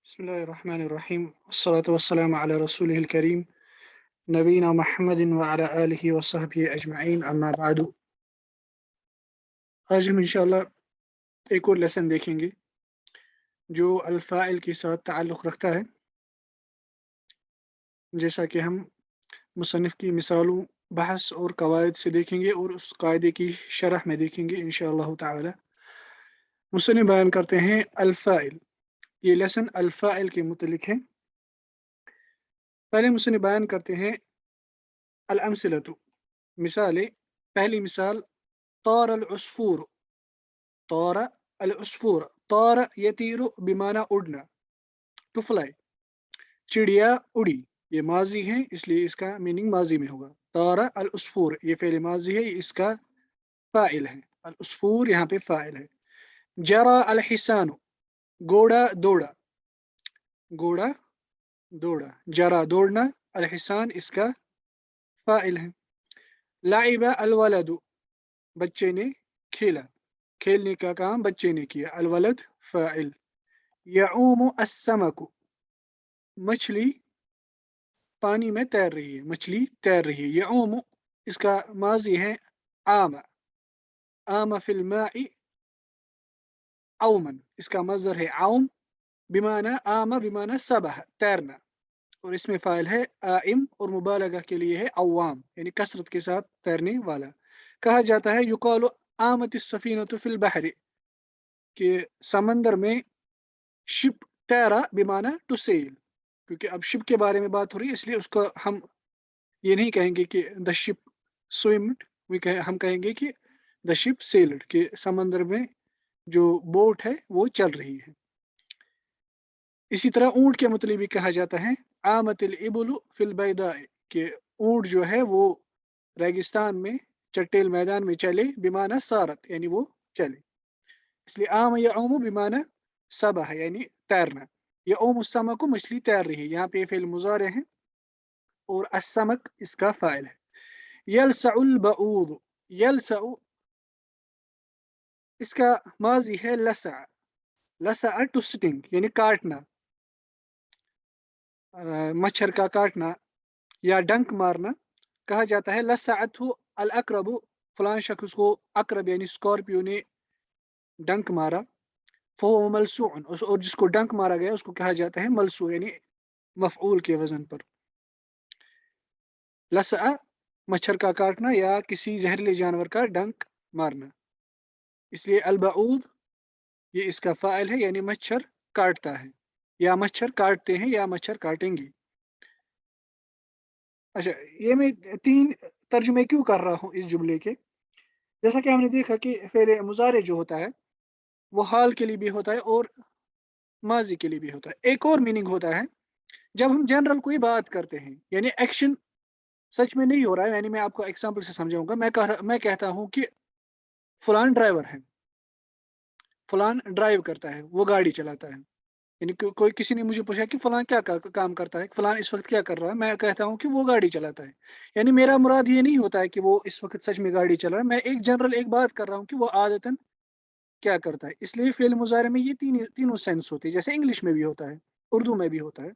बिस्मिल्लाहिर्रहमानिर्रहीम अस्सलातु वस्सलामु अला रसूलिहिल करीम नबीना मुहम्मदिन व अला आलिहि व सहबिहि अजमईन अम्मा बादु। आज हम इंशाअल्लाह एक और लेसन देखेंगे जो अल-फाइल के साथ ताल्लुक़ रखता है। जैसा कि हम मुसन्निफ़ की मिसालों, बहस और कवायद से देखेंगे और उस कायदे की शरह में देखेंगे इंशाअल्लाह ताला। मुसन्निफ़ बयान करते हैं अल-फाइल। ये लेसन अल-फाइल के मुतल्लिक़ है। पहले मुसन्निफ़ बयान करते हैं अल-अमसिलतु, मिसालें। पहली मिसाल तार अल-उस्फूर, तार अल-उस्फूर, तार यतीरु बिमाना उड़ना, टू फ्लाई। चिड़िया उड़ी, ये माजी है इसलिए इसका मीनिंग माजी में होगा। तारा अल उस्फूर ये फेल माजी है, इसका फाइल है। अल उस्फूर यहाँ पे फाइल है। जरा अल हिसानु, घोड़ा दौड़ा, घोड़ा दौड़ा। जरा दौड़ना, अल हिसान इसका फाइल है। लाइबा अल वलदु, बच्चे ने खेला, खेलने का काम बच्चे ने किया। अल वलद फाइल। यऊमु अस्समकु, मछली पानी में तैर रही है, मछली तैर रही है। यऊमु इसका माजी है आमा, आमा फिल माई औमन, इसका मज़दर है औम, बिमाना आमा बिमाना सबह, तैरना। और इसमें फ़ाइल है आइम और मुबालगा के लिए है अवाम, यानी कसरत के साथ तैरने वाला। कहा जाता है युकालु आमतिस सफीनतु फिल बहरी, कि समंदर में शिप तैरा बिमाना टू सेल। क्योंकि अब शिप के बारे में बात हो रही है इसलिए उसको हम ये नहीं कहेंगे कि द शिप स्विम्ड, हम कहेंगे कि द शिप सेल्ड, कि समंदर में जो बोट है वो चल रही है। इसी तरह ऊंट के मतलब भी कहा जाता है आमतिल इबुलु फिल बैदा, कि ऊंट जो है वो रेगिस्तान में चट्टेल मैदान में चले, बिमाना सारत यानी वो चले। इसलिए आम या ओमु बिमाना सबा है यानी तैरना। या ओम समक को मछली तैर रही है, यहाँ पे फेल मुजारे हैं और असमक इसका फाइल है। यलसउल बऊद, यलसउ इसका माजी है लसा, लसा टू स्टिंग यानी काटना, मच्छर का काटना या डंक मारना। कहा जाता है लसाअतहु अल अकरबु, फलां शख्स को अकरब यानी स्कॉर्पियो ने डंक मारा। फहुव मलसूअन, और जिसको डंक मारा गया उसको कहा जाता है मलसू, यानी मफऊल के वजन पर। लसा मच्छर का काटना या किसी जहरीले जानवर का डंक मारना। इसलिए अलबऊद ये इसका फाइल है, यानी मच्छर काटता है या मच्छर काटते हैं या मच्छर काटेंगी। अच्छा, ये मैं तीन तर्जुमे क्यों कर रहा हूँ इस जुमले के। जैसा कि हमने देखा कि फेरे मुजारे जो होता है वो हाल के लिए भी होता है और माजी के लिए भी होता है। एक और मीनिंग होता है जब हम जनरल कोई बात करते हैं, यानी एक्शन सच में नहीं हो रहा है। यानी मैं आपको एग्जांपल से समझाऊंगा। मैं कहता हूँ कि फलान ड्राइवर है, फलान ड्राइव करता है, वो गाड़ी चलाता है। यानी कोई किसी ने मुझे पूछा कि फलान क्या काम करता है, फलान इस वक्त क्या कर रहा है, मैं कहता हूँ कि वो गाड़ी चलाता है। यानी मेरा मुराद ये नहीं होता है कि वो इस वक्त सच में गाड़ी चला रहा है, मैं एक जनरल एक बात कर रहा हूँ कि वो आदतन क्या करता है। इसलिए फेल मुजारे में ये तीनों सेंस होते हैं, जैसे इंग्लिश में भी होता है, उर्दू में भी होता है।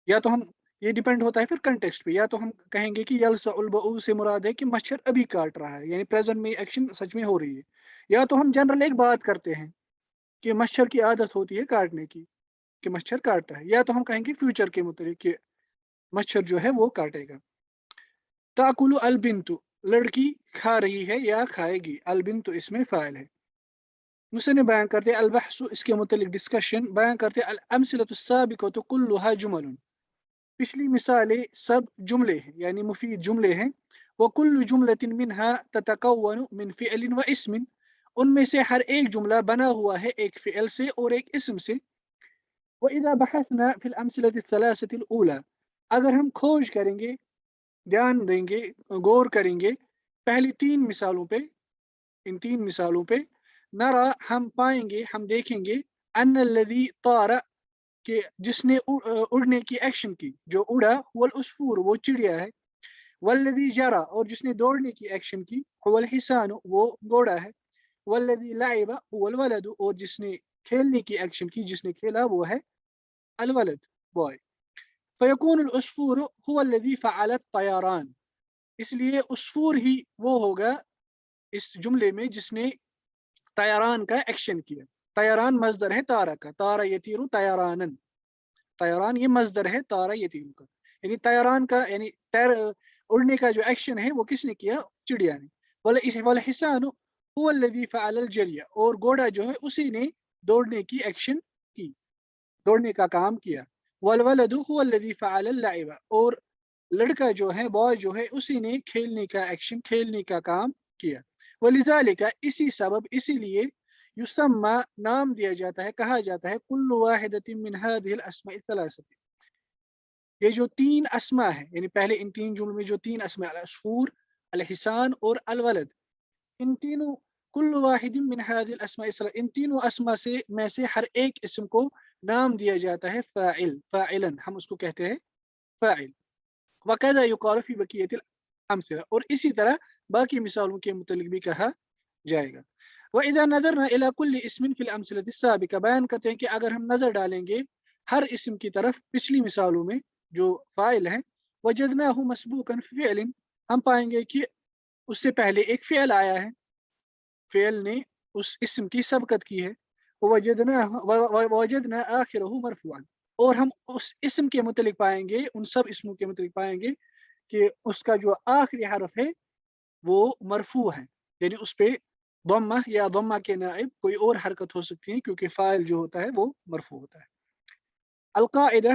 या तो हम ये डिपेंड होता है फिर कंटेक्स्ट पे। या तो हम कहेंगे कि यलसउल बऊ से मुराद है कि मच्छर अभी काट रहा है, यानी प्रेजेंट में एक्शन सच में हो रही है। या तो हम जनरल एक बात करते हैं कि मच्छर की आदत होती है काटने की, कि मच्छर काटता है। या तो हम कहेंगे फ्यूचर के मुताबिक कि मच्छर जो है वो काटेगा। ताकुलु अलबिंतु, लड़की खा रही है या खाएगी। अलबिंतु इसमें फाइल है। मुसन्निफ़ बयान करते हैं अलबहसु, इसके मुतालिक डिस्कशन बयान करते हैं। अल अमसिलतु साबिक़तु कुल्लुहा जुमलुन, पिछली मिसालें सब जुमले हैं यानी मुफीद जुमले हैं। वो कुल्लु जुमलतिन मिनहा ततकव्वनु मिन फ़िअलिन व इस्मिन, उनमें से हर एक जुमला बना हुआ है एक फ़िअल से और एक इस्म से। व इज़ा बहसना फ़िल अमसिलति थलासतिल ऊला, अगर हम खोज करेंगे, ध्यान देंगे, गौर करेंगे पहली तीन मिसालों पे, इन तीन मिसालों पे, नरा हम पाएंगे, हम देखेंगे, अन्नल्लज़ी तारा, कि जिसने उड़ने की एक्शन की, जो उड़ा, वल उसफूर वो चिड़िया है, वल्लज़ी जरा और जिसने दौड़ने की एक्शन की, वल हिसान वो घोड़ा है, वल्लज़ी लाइबा वल वलदु और जिसने खेलने की एक्शन की, जिसने खेला वो है الولد boy. فيكون العصفور هو الذي فعل الطيران. اس لیے عصفور ہی وہ ہوگا اس جملے میں جس نے طیران کا ایکشن کیا. طیران مصدر ہے تارا کا، تارا یتیرو طیرانن، طیران یہ مصدر ہے تارا یتیرو کا، یعنی طیران کا یعنی اڑنے کا جو ایکشن ہے وہ کس نے کیا؟ چڑیا نے. والحصان هو الذي فعل الجري، اور گھوڑا جو ہے اسی نے دوڑنے کی ایکشن کی، دوڑنے کا کام کیا. والولد هو الذي فعل اللعب، اور لڑکا جو ہے بوائے جو ہے اسی نے کھیلنے کا ایکشن، کھیلنے کا کام کیا. ولذالک، اسی سبب، اسی لیے یسمى نام دیا جاتا ہے، کہا جاتا ہے کل واحدۃ من هذه الاسماء الثلاثه، یہ جو تین اسماء ہیں، یعنی پہلے ان تین جملوں میں جو تین اسماء العصفور، الحسان اور الولد، ان تینوں کل واحد من هذه الاسماء الثلاثه، ان تینوں اسماء سے میں سے ہر ایک اسم کو نام دیا جاتا ہے فاعل، فاعلا، ہم اس کو کہتے ہیں فاعل. وَكَذَا يُقَالُ فِي بَقِيَّةِ الْأَمْثِلَةِ، اور اسی طرح باقی مثالوں کے متعلق بھی کہا جائے گا. وَإِذَا نَظَرْنَا إِلَى كُلِّ اسْمٍ فِي الْأَمْثِلَةِ السَّابِقَةِ، بیان کرتے ہیں کہ اگر ہم نظر ڈالیں گے ہر اسم کی طرف پچھلی مثالوں میں جو فاعل ہیں، وَجَدْنَاهُ مَسْبُوقًا فِعْلٍ، ہم پائیں گے کہ اس سے پہلے ایک فعل آیا ہے، فعل نے اس اسم کی سبقت کی ہے. وَوَجَدْنَا آخِرَهُ مَرْفُوعًا، اور ہم اس اسم کے متعلق پائیں گے، ان سب اسموں کے متعلق پائیں گے کہ اس کا جو آخری حرف ہے وہ مرفوع ہے، یعنی اس پہ ضمہ یا ضمہ کے نائب کوئی اور حرکت ہو سکتی ہے کیونکہ فاعل جو ہوتا ہے وہ مرفوع ہوتا ہے. القاعدہ،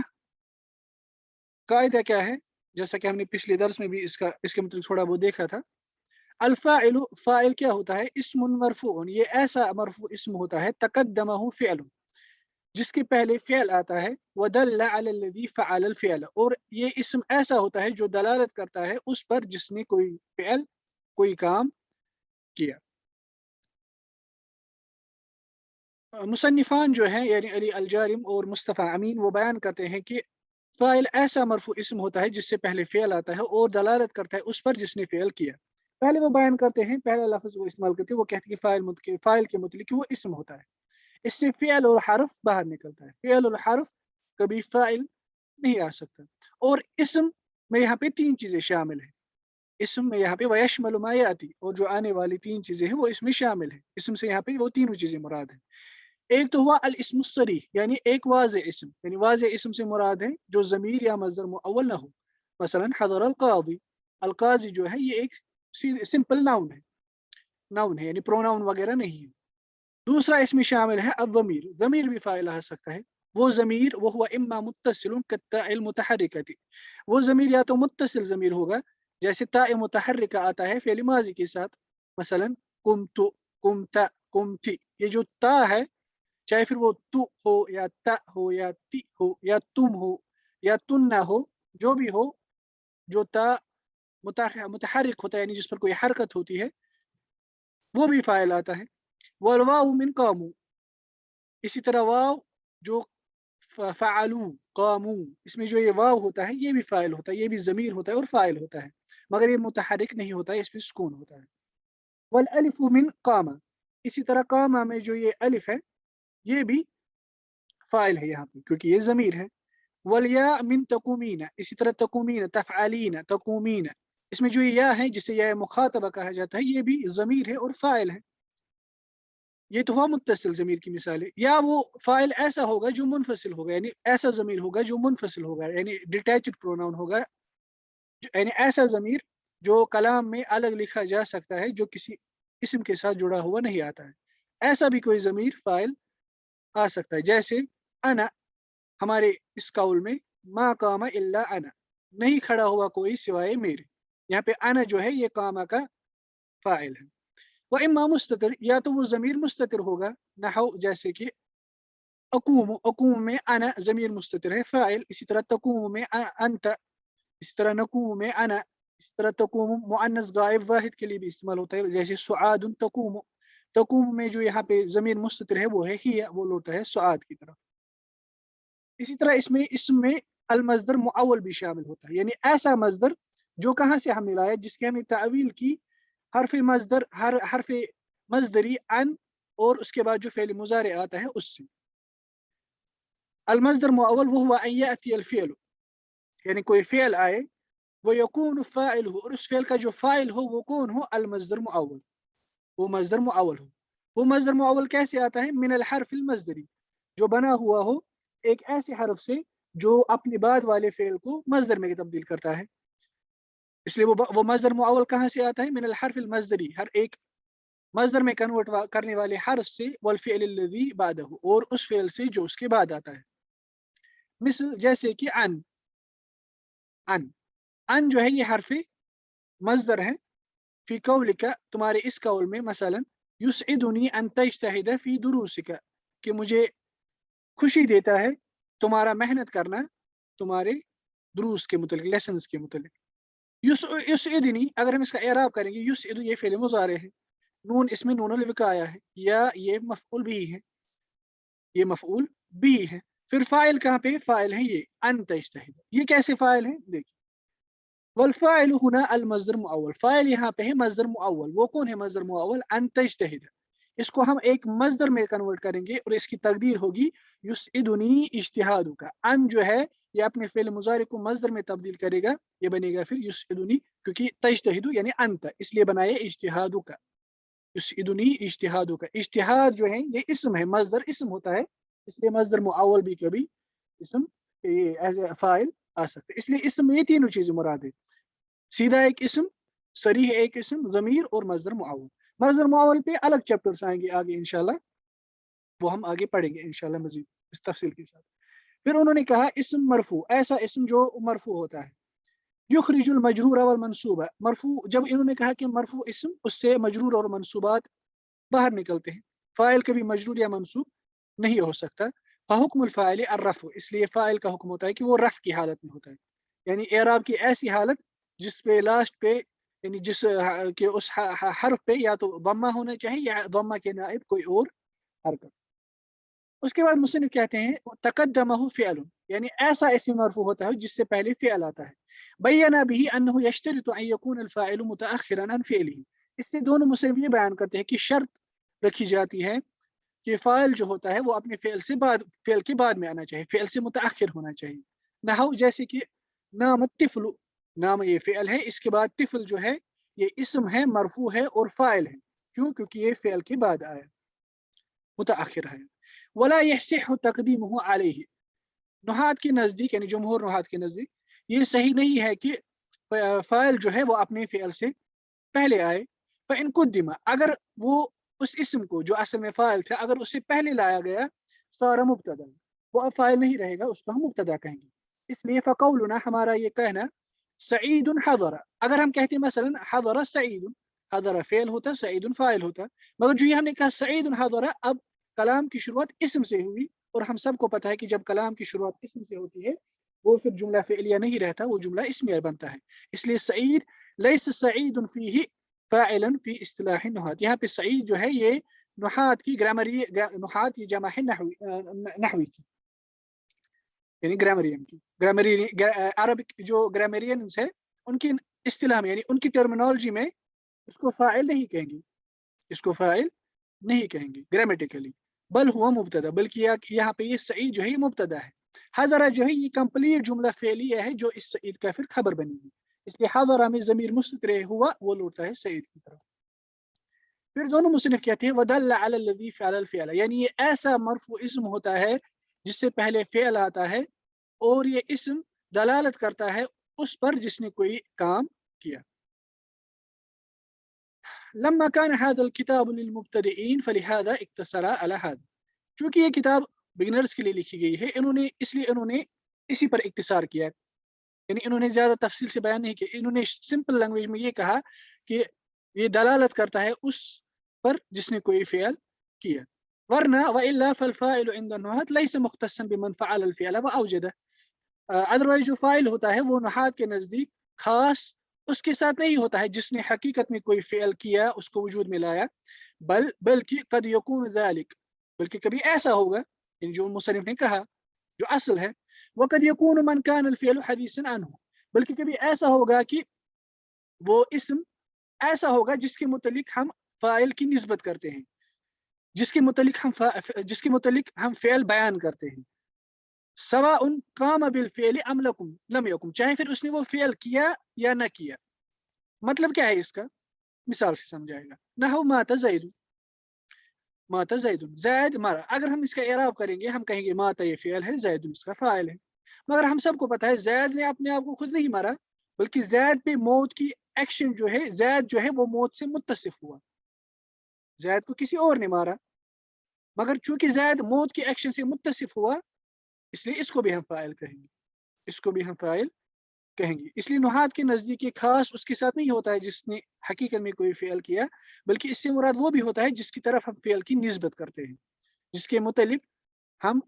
قاعدہ کیا ہے؟ جیسا کہ ہم نے پچھلے درس میں بھی اس کے متعلق تھوڑا وہ دیکھا تھا. الفاعل، فاعل کیا ہوتا ہے؟ اسم مرفوع، یہ ایسا مرفوع اسم ہوتا ہے تقدمہ فعل، جس کے پہلے فعل آتا ہے، وَدَلَّ عَلَى الَّذِي فَعَلَ الْفِعْلَ، اور یہ اسم ایسا ہوتا ہے جو دلالت کرتا ہے اس پر جس نے کوئی فعل، کوئی کام کیا. مصنفان جو ہیں یعنی علی الجارم اور مصطفیٰ امین، وہ بیان کرتے ہیں کہ فاعل ایسا مرفوع اسم ہوتا ہے جس سے پہلے فعل آتا ہے اور دلالت کرتا ہے اس پر جس نے فعل کیا. پہلے وہ بیان کرتے ہیں، پہلا لفظ وہ استعمال کرتے ہیں، وہ کہتے ہیں کہ فاعل کے متعلق وہ اسم ہوتا ہے، اس سے فعل اور حرف باہر نکلتا ہے، فعل اور حرف کبھی فاعل نہیں آ سکتا. اور اسم میں یہاں پہ تین چیزیں شامل ہیں، اسم میں یہاں پہ وَيَشْمَلُ مَا يَأْتِي، اور جو آنے والی تین چیزیں ہیں وہ اس میں شامل ہیں. اسم سے یہاں پہ وہ تینوں چیزیں مراد ہیں. ایک تو ہوا الاسم الصریح، یعنی ایک واضح اسم، یعنی واضح اسم سے مراد ہے جو ضمیر یا مصدر مؤول نہ ہو. مثلا حضر القاضی، القاضی جو ہے یہ ایک سمپل ناؤن ہے، یعنی پروناؤن وغیرہ نہیں ہے. دوسرا اس میں شامل ہے الضمیر، ضمیر بھی فاعل آ سکتا ہے. وہ ضمیر وہ ہوا اما متصل کالتاء المتحرکۃ، وہ ضمیر یا تو متصل ضمیر ہوگا جیسے تاء متحرکہ آتا ہے فعل ماضی کے ساتھ، مثلا قمت، قمت، قمتی. یہ جو تا ہے، چاہے پھر وہ تو ہو یا تا ہو یا تی ہو یا تم ہو یا تن نہ ہو، جو بھی ہو، جو تا متحرک ہوتا ہے یعنی جس پر کوئی حرکت ہوتی ہے، وہ بھی فاعل آتا ہے. والواو من قامو، اسی طرح واو جو فعلو قامو، اس میں جو یہ واو ہوتا ہے یہ بھی فاعل ہوتا ہے، یہ بھی ضمیر ہوتا ہے اور فاعل ہوتا ہے، مگر یہ متحرک نہیں ہوتا ہے، اس میں سکون ہوتا ہے. والالف من قام، اسی طرح قامہ میں جو یہ الف ہے یہ بھی فاعل ہے یہاں پہ کیونکہ یہ ضمیر ہے. والیاء من تقومین، اسی طرح تقومین، تفعلین، تقومین، اس میں جو یہ یا ہے جسے یا مخاطبہ کہا جاتا ہے یہ بھی ضمیر ہے اور فاعل ہے. یہ تو ہوا متصل ضمیر کی مثال ہے. یا وہ فاعل ایسا ہوگا جو منفصل ہوگا، یعنی ایسا ضمیر ہوگا جو منفصل ہوگا، یعنی ڈیٹیچڈ پروناؤن ہوگا، یعنی ایسا ضمیر جو کلام میں الگ لکھا جا سکتا ہے، جو کسی اسم کے ساتھ جڑا ہوا نہیں آتا ہے. ایسا بھی کوئی ضمیر فاعل آ سکتا ہے، جیسے انا، ہمارے اس قول میں ما قام الا انا، نہیں کھڑا ہوا کوئی سوائے میرے، یہاں پہ انا جو ہے یہ قامہ کا فاعل ہے. وہ اما مستتر، یا تو وہ ضمیر مستتر ہوگا، نحو جیسے کہ اقوم، اقوم میں انا ضمیر مستتر ہے فاعل. اسی طرح تقوم میں انت، اسی طرح نقوم میں انا، اسی طرح تقوم مؤنث غائب واحد کے لیے بھی استعمال ہوتا ہے، جیسے سعاد تقوم. تقوم میں جو یہاں پہ ضمیر مستتر ہے وہ ہے ہی، وہ لوٹا ہے سعاد کی طرف. اسی طرح اس میں اسم میں المصدر معول بھی شامل ہوتا ہے، یعنی ایسا مصدر جو کہاں سے ہم نے لایا، جس کی ہمیں تعویل کی حرف مصدر، حرف مصدری ان، اور اس کے بعد جو فعل مضارع آتا ہے اس سے. المصدر मुअव्वल वो हुआ अन याती अलफ़िअल, यानी कोई फ़िअल आए, वो यकून फ़ाइल हो और उस फ़िअल का जो फ़ाइल हो वो कौन हो, अलमصدر मुअव्वल, वो मصدر मुअव्वल हो। वो मصدر मुअव्वल कैसे आता है, मिनल हर्फ़िल मصدरी, जो बना हुआ हो एक ऐसे हर्फ से जो अपने बाद वाले फ़िअल को मصدر में तब्दील करता है। इसलिए वो मصدر मुअव्वल कहाँ से आता है, मिनल हर्फ़िल मصدरी, हर एक मصدر में कन्वर्ट करने वाले हर्फ से, वल फ़िअल लज़ी बादहु, और उस फ़िअल से जो उसके बाद आता है। मिसल जैसे कि अन, अन अन जो है ये हर्फ मज़दर है, फ़ी कौलिका, तुम्हारे इस कौल में, मसलन युस्इदुनी अन तज्तहिद फ़ी दुरूसिका, कि मुझे खुशी देता है तुम्हारा मेहनत करना तुम्हारे दुरूस के मुतल्लिक़, लेसन्स के मुतल्लिक़। युस्इदनी अगर हम इसका इराब करेंगे, युस्इदु ये फ़िल मुज़ारे है, नून इसमें नूनुल विक़ाया है, या ये मफ़ऊल बिही है, ये मफ़ऊल बिही है। फिर फ़ाइल कहाँ पे, फ़ाइल है ये अन तज्तहिद, ये कैसे फ़ाइल है देखिए। वल हुना अल मज़दर मुअव्वल, फ़ाइल यहाँ पे है मज़दर मुअव्वल, वो कौन है मज़दर मुअव्वल, अन तज्तहिद, इसको हम एक मज़दर में कन्वर्ट करेंगे और इसकी तकदीर होगी युस्इदुनी इज्तिहादुका। अन जो है ये अपने फ़िल मुज़ारे को मज़दर में तब्दील करेगा, ये बनेगा फिर युस्इदुनी, क्योंकि तज्तहिदु यानी अंत, इसलिए बनाया इज्तिहादुका, युस्इदुनी इज्तिहादुका। इज्तिहाद जो है ये इस्म है, मज़दर इस्म होता है, इसलिए मज़दर मुअव्वल भी कभी इस्म एज़ अ फ़ाइल आ सकता है। इसलिए इस्म में ये तीनों चीज़ें मुराद है, सीधा एक इस्म, सरीह एक इस्म, ज़मीर और मज़दर मुअव्वल। मज़दर मुअव्वल पे अलग चैप्टर्स आएँगे आगे इंशाअल्लाह, वो हम आगे पढ़ेंगे इंशाअल्लाह मज़ीद इस तफ़सील के साथ। फिर उन्होंने कहा इस्म मरफ़ू, ऐसा इस्म जो मरफ़ू होता है, युख़रिजुल मजरूर वल मंसूबा, मरफ़ू जब इन्होंने कहा कि मरफ़ू इस्म, उससे मजरूर और मंसूबात बाहर निकलते हैं, फ़ाइल कभी मजरूर या मंसूब नहीं हो सकता। फ़हुक्मुल फ़ाइल अर्रफ़्उ, इसलिए फ़ाइल का हुक्म होता है कि वो रफ़् की हालत में होता है, यानी एराब की ऐसी हालत जिस पे लास्ट पे, यानी जिस के उस हर्फ पे या तो दम्मा होना चाहिए या दम्मा के नाइब कोई और हरकत। उसके बाद मुसन्निफ़ कहते हैं तक़द्दमहु फ़िअलुन, यानी ऐसा इस्म मरफ़ू होता है जिससे पहले फ़िअल आता है। बय्यना बिही अन्नहु यश्तरितु अन यकून अल फ़ाइलु मुतअख़िरन अन फ़िअलिही, इससे दोनों मुसन्निफ़ ये बयान करते हैं कि शर्त रखी जाती है कि फ़ाइल जो होता है वो अपने फ़िअल से बाद, फ़िअल के बाद में आना चाहिए, फ़िअल से मुतअख़िर होना चाहिए। नहू जैसे कि नाम तिफ़्लु, नाम ये फ़िअल है, इसके बाद तिफ़्ल जो है ये इस्म है, मरफ़ू है और फ़ाइल है। क्यों? क्योंकि ये फ़िअल के बाद आया, मुतअख़िर है। वला यसिह्हु तक़दीमुहु अलैहि, नुहात के नज़दीक, यानी जमहूर नुहात के नज़दीक ये सही नहीं है कि फ़ाइल जो है वो अपने फ़िअल से पहले आए। फ़इन कुद्दिमा, अगर वो उस इस्म को जो असल में फ़ाइल था अगर उससे पहले लाया गया, सारा मुब्तदा, वो अब फ़ाइल नहीं रहेगा, उसको हम मुब्तदा कहेंगे। इसलिए फ़क़ौलुना, हमारा ये कहना, सईदुन हज़रा, अगर हम कहते हैं मसलन हज़रा सईदुन, हज़रा फ़ेल होता, सईदुन फ़ाइल होता, मगर जो ये हमने कहा सईदुन हज़रा, अब कलाम की शुरुआत इस्म से हुई, और हम सबको पता है कि जब कलाम की शुरुआत इस्म से होती है वो फिर जुमला फ़िअलिया नहीं रहता, वो जुमला इस्मिया बनता है। इसलिए सईद लैस सईदुन फ़ीही फ़ाइलन फ़ी इस्तिलाह नुहात, यहाँ पे सईद जो है ये नुहात की नुहात ये जमा है नहवी की, यानी ग्रामरियन की, अरबिक जो ग्रामरियंस है उनकी इस्तिलाह में, यानी उनकी टर्मिनोलॉजी में इसको फ़ाइल नहीं कहेंगे, इसको फ़ाइल नहीं कहेंगे ग्रामेटिकली, बल हुआ मुब्तदा, बल्कि यहाँ पे ये सईद जो है ये मुब्तदा है। हज़रा जो है ये कंप्लीट जुमला फ़ेलिया है जो इस सईद का फिर खबर बनेगी, इसलिए हज़रा में ज़मीर मुस्ततिर हुआ वो लौटता है सईद की तरफ। फिर दोनों मुसन्निफ़ कहते हैं वदल्ल अला लज़ी फ़अल फ़िअल, यानी ये ऐसा मरफ़ू इस्म होता है जिससे पहले फ़िअल आता है, और ये इस्म दलालत करता है उस पर जिसने कोई काम किया। लम्मा कान हाज़ल किताब लिलमुब्तदिईन फलिहाज़ा इक्तसरा अला हाज़ा, चूँकि ये किताब बिगिनर्स के लिए लिखी गई है, इन्होंने इसी पर इक्तिसार किया है, यानी इन्होंने ज़्यादा तफ़सील से बयान नहीं किया, इन्होंने सिंपल लैंग्वेज में ये कहा कि ये दलालत करता है उस पर जिसने कोई फ़िअल किया। वरना व इल्ला फल फ़ाइलु इंद नुहात लैसा मुख्तस्सन बिमन फ़अल अल फ़िअल व अवजदा, अदरवाइज़ जो फ़ाइल होता है वो नुहात के नज़दीक ख़ास उसके साथ नहीं होता है जिसने हकीकत में कोई फ़िअल किया, उसको वजूद में लाया, बल्कि कद यकून ज़ालिक, बल्कि कभी ऐसा होगा, यानी जो मुसन्निफ़ ने कहा जो असल है, वक़द यकूनु मन कान अल फ़िअलु हदीसन अन्हु, बल्कि कभी ऐसा होगा कि वो इस्म ऐसा होगा जिसके मुतल्लिक हम फ़ाइल की निस्बत करते हैं, जिसके मुतल्लिक हम फ़िअल बयान करते हैं। सवाउन काम बिल अम लम यकुम, चाहे फिर उसने वो फेल किया या ना किया। मतलब क्या है इसका, मिसाल से समझाएगा। नहु माता जैद, माता जैदुन, जैद मारा। अगर हम इसका इराब करेंगे हम कहेंगे माता ये फेल है, जैदुन इसका फाइल है। मगर हम सबको पता है जैद ने अपने आप को खुद नहीं मारा, बल्कि जैद पे मौत की एक्शन जो है, जैद जो है वो मौत से मुत्तसिफ हुआ, जैद को किसी और ने मारा। मगर चूंकि जैद मौत की एक्शन से मुत्तसिफ हुआ, इसलिए इसको भी हम फाइल कहेंगे, इसको भी हम फाइल कहेंगे। इसलिए नुहात के नजदीक ये खास उसके साथ नहीं होता है जिसने हकीकत में कोई फेल किया, बल्कि इससे मुराद वो भी होता है जिसकी तरफ हम फेल की निस्बत करते हैं, जिसके मुतालिक हम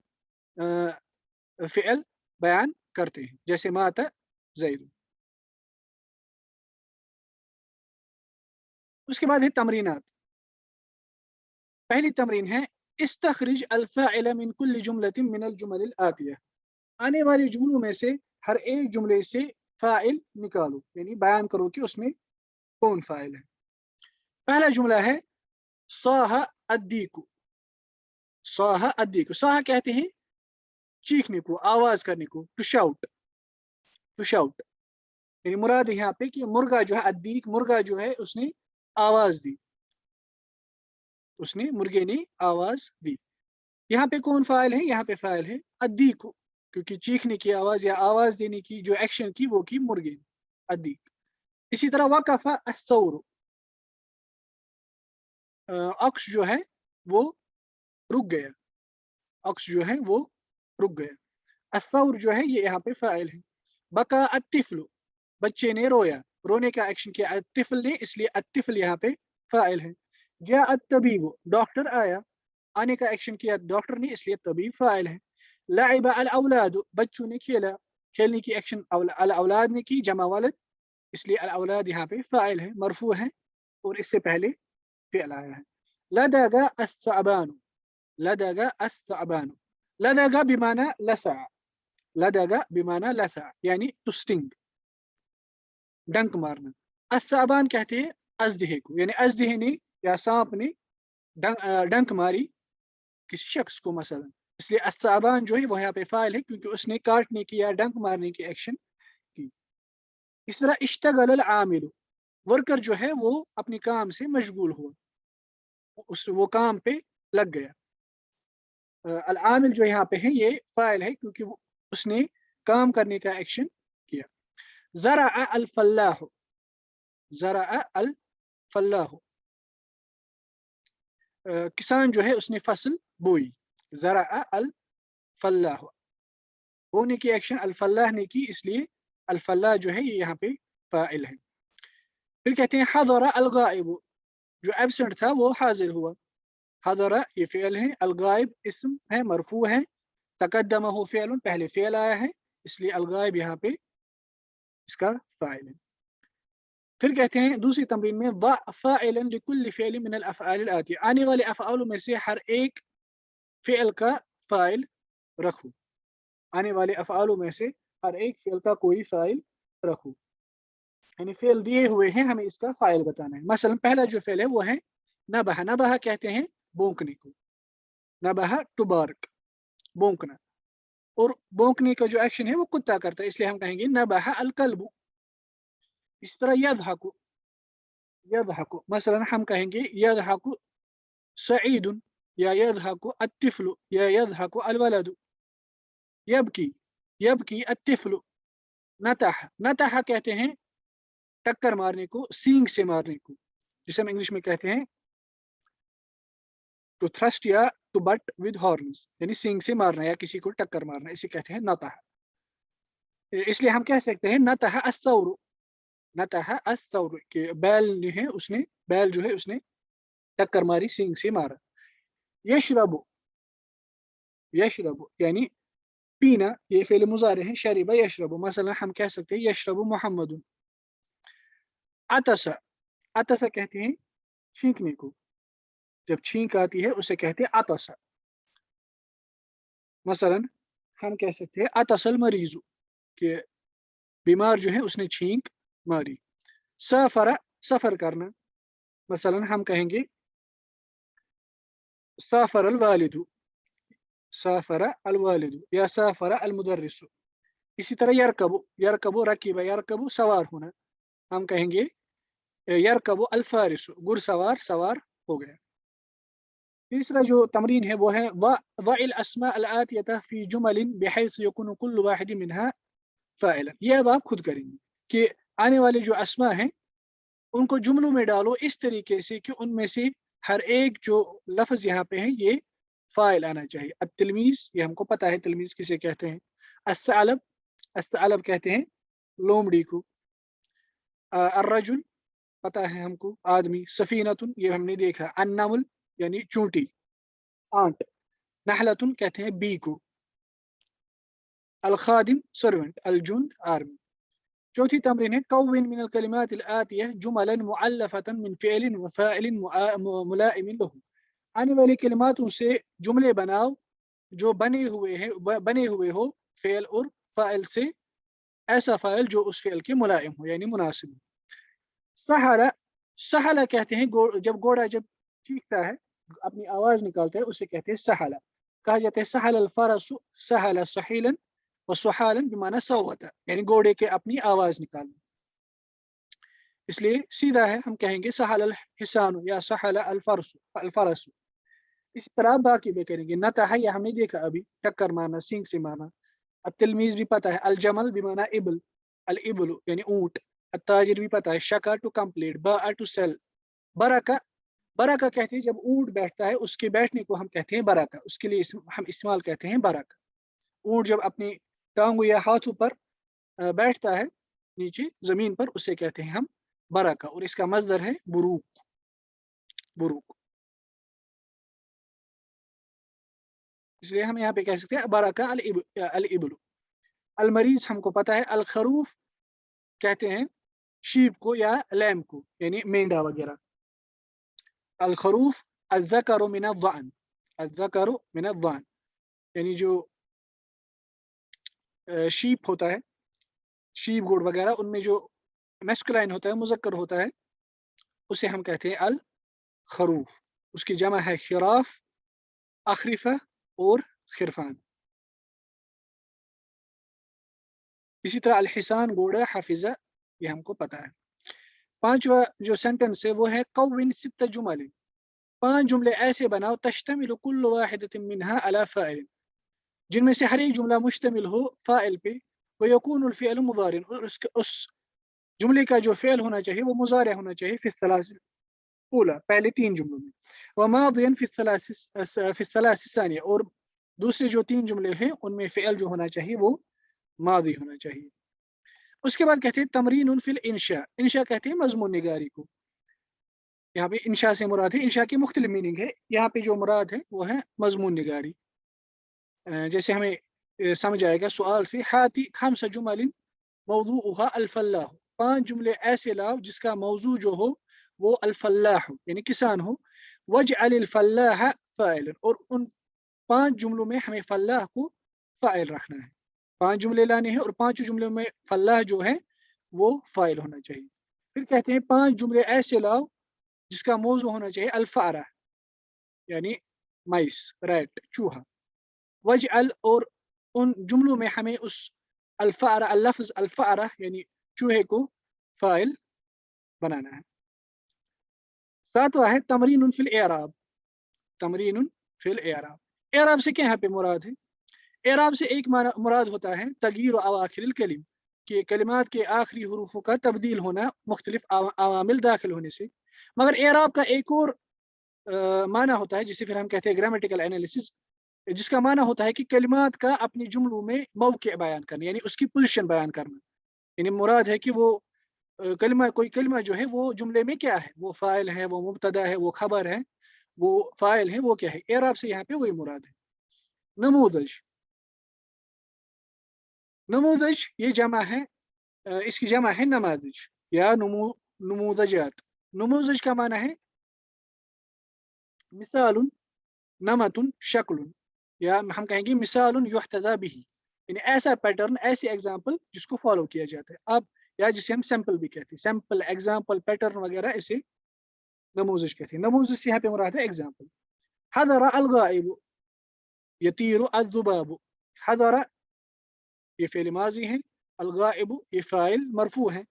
फेल बयान करते हैं, जैसे माता जैद। उसके बाद है तमरीनात। पहली तमरीन है इस्तखरिज अल फाइल मिन कुल्ली जुमलतिन मिनल जुमलिल आतिया, आने वाले जुमलों में से हर एक जुमले से फाइल निकालो, यानी बयान करो कि उसमें कौन फाइल है। पहला जुमला है साहा अद्दीकु, साहा अद्दीकु, साहा कहते हैं चीखने को, आवाज करने को, टू शाउट, टू शाउट। यानी मुराद है यहाँ पे कि मुर्गा जो है, अद्दीक मुर्गा जो है उसने आवाज दी, उसने मुर्गे ने आवाज दी। यहाँ पे कौन फाइल है, यहाँ पे फाइल है अद्दीकु, क्योंकि चीखने की आवाज या आवाज देने की जो एक्शन की वो की मुर्गे ने, अद्दीक। इसी तरह वकफा अस्सौर, अक्स जो है वो रुक गया, अक्स जो है वो रुक गया। अस्सौर जो है ये यहाँ पे फाइल है। बका अत्तिफलु, बच्चे ने रोया, रोने का एक्शन किया अत्तिफल ने, इसलिए अत्तिफल यहाँ पे फाइल है। जा अत्तबीब, डॉक्टर आया, आने का एक्शन किया डॉक्टर ने, इसलिए तबीब फाइल है। लाइबा अल औलाद, बच्चों ने खेला, खेलने की एक्शन अल औलाद ने की, जमा वलद, इसलिए अल औलाद यहाँ पे फाइल है, मरफू है, और इससे पहले फेल आया है। लदगा अस्सअबानु, लदगा अस्सअबानु, लदगा बिमाना लसा, लदगा बिमाना लसा यानी टू स्टिंग, डंक मारना। अस्साबान कहते हैं अजदहे को, यानी अजदहे ने या सांप ने डंक मारी किसी शख्स को मसलन, इसलिए अस्साबान जो है वो यहाँ पे फाइल है, क्योंकि उसने काटने की या डंक मारने की एक्शन की। इस तरह इश्तगल आमिल, वर्कर जो है वो अपने काम से मशगूल हुआ, वो काम पे लग गया। अल आमिल जो यहाँ पे है ये फाइल है, क्योंकि उसने काम करने का एक्शन किया। जरा अल फल्लाह, जरा अल फल्लाह, किसान जो है उसने फसल बोई। जरा अल फल्लाह, बोने की एक्शन अल फल्लाह ने की, इसलिए अल फल्लाह जो है ये यहाँ पे फाइल है। फिर कहते हैं हदरा अल गाइब, जो एब्सेंट था वो हाजिर हुआ। हदरा ये फेल है, अल गाइब इस्म है, मरफू है, तकद्दमहु फ़िअलुन, पहले फेल आया है, इसलिए अल गाइब यहाँ पे इसका फाइल है। फिर कहते हैं दूसरी तमरीन में द फ़ाइलन लिकुल्लि फ़िअलिन मिनल अफ़आलिल आतिया, आने वाले अफ़आलों में से हर एक फ़िअल का फाइल रखो, आने वाले अफ़आलों में से हर एक फ़िअल का कोई फाइल रखो, यानी फ़िअल दिए हुए हैं, हमें इसका फाइल बताना है। मसलन पहला जो फ़िअल है वो है नबह, नबह कहते हैं भौंकने को, नबह टू बार्क, भौंकना, और भौंकने का जो एक्शन है वो कुत्ता करता है, इसलिए हम कहेंगे नबह अल कल्बु। इस तरह यदहकु, यदहकु मसलन हम कहेंगे यदहकु सईदुन, या यदहकु अत्तिफलु, या यदहकु अलवलदु। यबकी, यबकी अत्तिफलु। नतह, नतह कहते हैं टक्कर मारने को, सींग से मारने को, जिसे हम इंग्लिश में कहते हैं टू थ्रस्ट या टू बट विद हॉर्न्स, यानी सींग से मारना या किसी को टक्कर मारना, इसे कहते हैं नतह। इसलिए हम कह सकते हैं नतह अस्सौरु, नतह अस्सौरु के बैल ने है, उसने बैल जो है उसने टक्कर मारी, सींग से मारा। यशरबु, यशरबु यानी पीना, ये फेल मुजारे हैं, शरीबा यशरबु, मसलन हम कह सकते हैं यशरबु मोहम्मद। अतसा, अतसा कहते हैं छींकने को, जब छींक आती है उसे कहते हैं अतसा। मसलन हम कह सकते हैं अतसल मरीजु, कि बीमार जो है उसने छींक मारी। सफरा, सफर करना, मसलन हम कहेंगे सफर अल वालिदु, साफर अलवालिद या साफर अलमुदर्रिस। इसी तरह यरकबु, यरकबु रकीब, यरकबु सवार होना, हम कहेंगे यरकबु अल्फारिस, घुड़सवार सवार हो गया। तीसरा जो तमरीन है वो है वइल अस्मा अल आतियता फी जुमलिन बिहैस यकुनु कुल्लु वाहिद मिनहा फाइलन। ये अब आप खुद करेंगे कि आने वाले जो अस्मा हैं उनको जुमलों में डालो इस तरीके से कि उनमें से हर एक जो लफ्ज यहाँ पे है ये फाइल आना चाहिए। अत्तिलमीज, ये हमको पता है तिलमीज किसे कहते हैं। अस्सालब, अस्सालब कहते हैं लोमड़ी को। अर्रजुल पता है हमको आदमी। सफीनतुन ये हमने देखा। अन्नमुल यानी चूंटी, आंट। नहलतुन कहते हैं बी को। अल खादिम सर्वेंट। अल जुंद आर्मी। चौथी तमरीन है कौविन मिनल कलिमातिल आतिया जुमलन मुअल्लफतन मिन फ़िअलिन व फ़ाइलिन मुलाइमिन लहू। आने वाली कलिमातों से जुमले बनाओ जो बने हुए हो फ़ेल और फ़ाइल से, ऐसा फ़ाइल जो उस फ़ेल के मुलाइम हो यानी मुनासिब हो। सहारा, सहाला कहते हैं जब घोड़ा जब चीखता है अपनी आवाज निकालता है उसे कहते हैं सहाला। कहा जाता है सहाल अल फरसु सहाला सहीलन व सुहालन बिमाना सौवता, यानी घोड़े के अपनी आवाज निकालना। इसलिए सीधा है, हम कहेंगे सहाल अल हिसानु या सहाल अल फरसु अल फरसु। इसी तरह बाकी भी करेंगे। नतहा या हमने देखा अभी, टक्कर मारना, सींग से मारना। अतिलमीज भी पता है, अल जमल बिमाना इबल, अल इबलु यानी ऊंट। अत्ताजिर भी पता है, शका टू कंप्लीट, बा टू सेल। बरका, बरका कहते हैं जब ऊंट बैठता है उसके बैठने को हम कहते हैं बरका, उसके लिए हम इस्तेमाल कहते हैं बरका। ऊंट जब अपनी टांगों या हाथों पर बैठता है नीचे जमीन पर उसे कहते हैं हम बरका, और इसका मजदर है बुरूक, बुरूक। इसलिए हम यहाँ पे कह सकते हैं बरका अल इबलु। अल मरीज हमको पता है, अल खरूफ कहते हैं शीप को या लैम को यानी मेंढा वगैरह। अल खरूफ अज़्ज़करु मिन अज़्ज़अन, अज़्ज़करु मिन अज़्ज़अन यानी जो शीप होता है, शीप गोड वगैरह, उनमें जो मैस्कुलाइन होता है, मुज़क्कर होता है, उसे हम कहते हैं अल खरूफ। उसकी जमा है खिराफ, अखरिफा और खिरफान। इसी तरह अल हिसान घोड़ा, हफिजा ये हमको पता है। पांचवा जो सेंटेंस है वो है कौविन सित्त जुमल, 5 जुमले ऐसे बनाओ तश्तमिलु कुल्लु वाहिदतिन मिनहा अला फ़ाइल, जिनमें से हर एक जुमला मुश्तमिल हो फ़ाइल पे। व यकूनुल फ़िअलु मुज़ारिन, और उस जुमले का जो फ़ेल होना चाहिए वो मुज़ारे होना चाहिए फिस सलासिल ऊला, पहले 3 जुमलों में। व मादियन फिस सलासिस सानिया, और दूसरे जो 3 जुमले हैं उनमें फ़ेल जो होना चाहिए वो मादी होना चाहिए। उसके बाद कहते हैं तमरीनुन फिल इंशा, इंशा कहते हैं मज़मून निगारी को। यहाँ पे इंशा से मुराद है, इंशा की मुख्तलिफ मीनिंग है, यहाँ पे जो मुराद है वो है मज़मून निगारी। जैसे हमें समझ आएगा सवाल से, हाती खम्सा जुमलिन मौज़ूउहा अल-फल्लाह, 5 जुमले ऐसे लाओ जिसका मौजू जो हो वो अल-फल्लाह हो यानी किसान हो। वजअलिल फल्लाह फ़ाइलन, और उन 5 जुमलों में हमें फल्लाह को फ़ाइल रखना है। 5 जुमले लाने हैं और 5 जुमलों में फल्लाह जो है वो फ़ाइल होना चाहिए। फिर कहते हैं 5 जुमले ऐसे लाओ जिसका मौजू होना चाहिए अल-फ़अरा यानी माइस, रैट, चूहा। वजअल, और उन जुमलों में हमें उस अल-फ़अरा, अल-लफ्ज़ अल-फ़अरा यानी चूहे को फ़ाइल बनाना है। 7वां है तमरीनुन फिल इराब, तमरीनुन फिल इराब। इराब से क्या यहाँ पे मुराद है? इराब से एक मुराद होता है तगयीर अवाखिरिल कलिम, कि कलिमात के आखिरी हरूफों का तब्दील होना मुख्तलिफ अवामिल दाखिल होने से। मगर इराब का एक और माना होता है जिसे फिर हम कहते हैं ग्रामेटिकल एनालिसिस, जिसका माना होता है कि कलिमात का अपने जुमलों में मौक़े बयान करना यानी उसकी पोजीशन बयान करना। यानी मुराद है कि वो कलिमा, कोई कलिमा जो है वो जुमले में क्या है, वो फ़ाइल है, वो मुब्तदा है, वो खबर है, वो फ़ाइल है, वो क्या है। इराब से यहाँ पे वही मुराद है। नमूदज, नमूदज ये जमा है, इसकी जमा है नमाज़िज या नमूदजात। नमूज़ज का माना है मिसालुन, नमतुन, शक्लुन, या हम कहेंगे मिसालुन युहतदा बिही, यानी ऐसा पैटर्न, ऐसी एग्जाम्पल जिसको फॉलो किया जाता है। अब या जिसे हम सैंपल भी कहते हैं, सैंपल, एग्जाम्पल, पैटर्न वगैरह, इसे नमूज़ज कहते हैं। नमूज़ज से यहाँ पे मुराद है एग्जाम्पल। हदरा अल गाइब, यतीरु अज़्ज़ुबाबु, हज़रा ये फ़िल माज़ी है, अल-गाइबु ये फ़ाइल मरफ़ू है,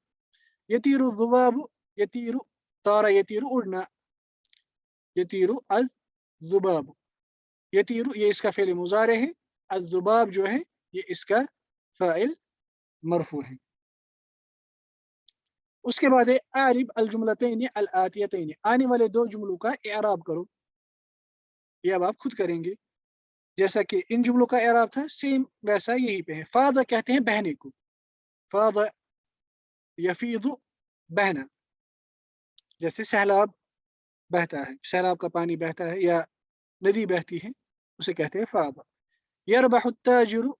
यतीरु ज़ुबाबु, यतीरु तारा यतीरु उड़ना, यतीरु अज़्ज़ुबाबु, यतीरु ये इसका फ़िल मुज़ारे है, अज़्ज़ुबाब जो है ये इसका फ़ाइल मरफ़ू है। उसके बाद है आरिब अल जुमलतैन अल आतियतैन, आने वाले दो जुमलों का इराब करो। ये अब आप खुद करेंगे, जैसा कि इन जुमलों का इराब था सेम वैसा यहीं पे है। फादा कहते हैं बहने को, फादा यफीदु बहना, जैसे सैलाब बहता है, सैलाब का पानी बहता है या नदी बहती है, उसे कहते हैं फादा। यरबहु ताजिरु,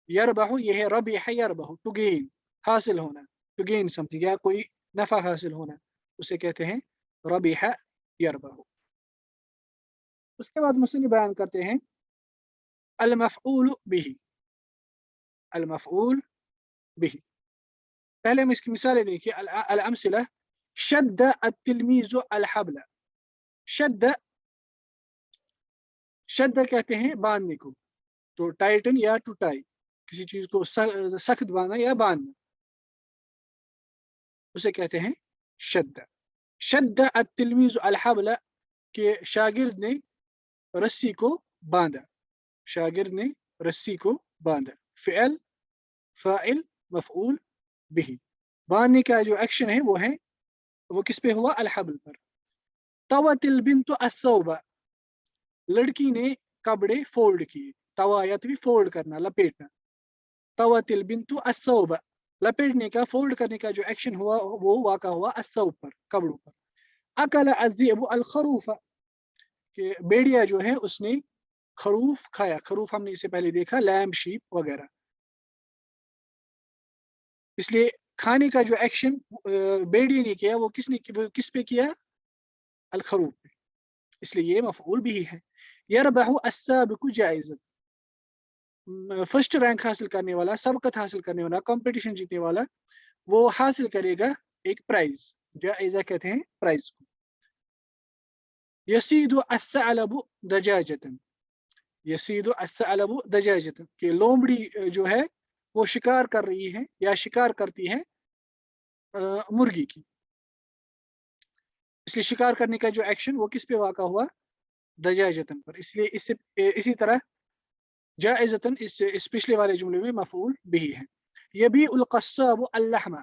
यरबहु ये है रबिह यरबहु, टू गेन, हासिल होना, टू गेन समथिंग या कोई नफा हासिल होना, उसे कहते हैं रबिह यरबहु। उसके बाद मुसन्निफ बयान करते हैं अल मफ़ऊल बिही, अल मफ़ऊल बिही। पहले हम इसकी मिसालें देखिए, अल अमसिला, शद्द अत-तिलमीज़ु अल हब्ल, शद्द, शद्द कहते हैं बांधने को, तो टाइटन या टू टाई, किसी चीज को सख्त बांधना या बांधना, उसे कहते हैं शद्द। शद्द अत-तिलमीज़ अल हब्ल, के शागिर्द ने रस्सी को बांधा, शागिर्द ने रस्सी को बांधा। फ़िअल, फ़ाइल, मफ़ऊल बिही। बांधने का जो एक्शन है वो किस पे हुआ? अल हब्ल पर। तवतिल बिन्तु अस्सौबा, लड़की ने कपड़े फोल्ड किए, तवायत भी फोल्ड करना, लपेटना। तवतिल बिन्तु अस्सौबा, लपेटने का, फोल्ड करने का जो एक्शन हुआ वो वाक़ा हुआ अस्सौब पर, कपड़ों पर। अकल अज़्ज़िबु अल खरूफ, कि भेड़िया जो है उसने खरूफ खाया। खरूफ हमने इससे पहले देखा, लैम्ब, शीप वगैरह। इसलिए खाने का जो एक्शन भेड़िए ने किया, वो किस पे किया? अल खरूफ पे, इसलिए ये मफ़ऊल बिही है। यरबहु अस्साबिकु जाइज़त, फर्स्ट रैंक हासिल करने वाला, सबकत हासिल करने वाला, कंपटीशन जीतने वाला, वो हासिल करेगा एक प्राइज। जायज़ा कहते हैं प्राइज को। यसीदु अस्सअलबु दजाजतन, यसीदु अस्सअलबु दजाजतन, कि लोमड़ी जो है वो शिकार कर रही है या शिकार करती है मुर्गी की। इसलिए शिकार करने का जो एक्शन वो किस पे वाक़ा हुआ? दजाजतन पर। इसलिए इसी तरह जाइज़तन इस पिछले वाले जुमले में मफ़ऊल बिही है। यबीउल क़स्साबु अल-लहमा,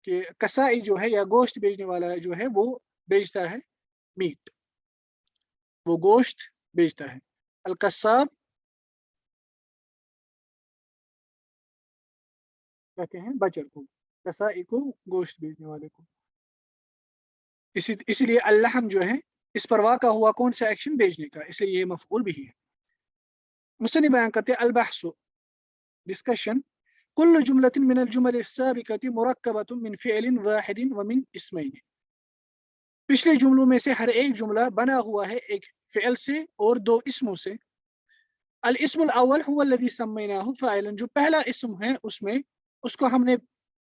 कि कसाई जो है या गोश्त बेचने वाला जो है वो बेचता है मीट, वो गोश्त बेचता है। अल-कस्साब कहते हैं बचर को, कसाई को, गोश्त बेचने वाले को। इसीलिए अल-लहम जो है इस पर वाक़ा हुआ कौन सा एक्शन? बेचने का, इसलिए ये मफ़ऊल बिही है। मुसन्निफ़ बयान करते हैं अल-बहसु, डिस्कशन, कुल्लु जुमलतिन मिनल जुमल अस्साबिक़ति मुरक्कबतुन मिन फ़िअलिन वाहिदिन व मिन इस्मैन, पिछले जुमलों में से हर एक जुमला बना हुआ है एक फ़िअल से और दो इस्मों से। अल इस्मुल अव्वल हुवा अल्लज़ी सम्मैनाहु फ़ाइलन, जो पहला इस्म है उसमें उसको हमने